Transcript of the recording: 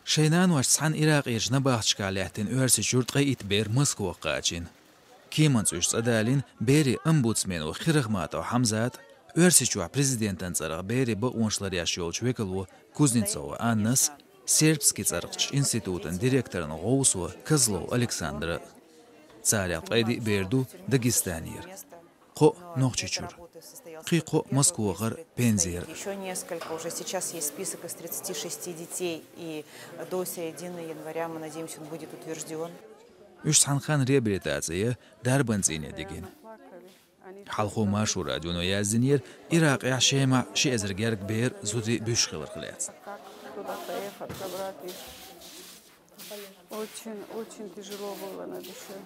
شينان واش صحن إراق إيجنا باخشكاليهتين أرسي شرطة إتبير مسكو قاچين كيمان سوش صدالين بيري أمبودسمين وخيرغمات وحمزات أرسي شوع بريزيدنتان صرغ بيري بقونشلر ياشيول شويكلو كوزنيتسو أنس سيربسكي صرغش إنستيتوتن ديريكتورن غوسو كزلو ألكسандр царят قيدي بيردو داغستانير قو نوخчичур قيقو موسكوغر пензер. Еще несколько, уже сейчас есть список из 36 детей, и до середины января, мы надеемся, он будет утвержден. Ушсанхан реабилитация дарбанцине деген. Халху машура дюно яздинер Ирак яшема шезергерг бер зуди бюшхилер хлец. Очень тяжело было на душе.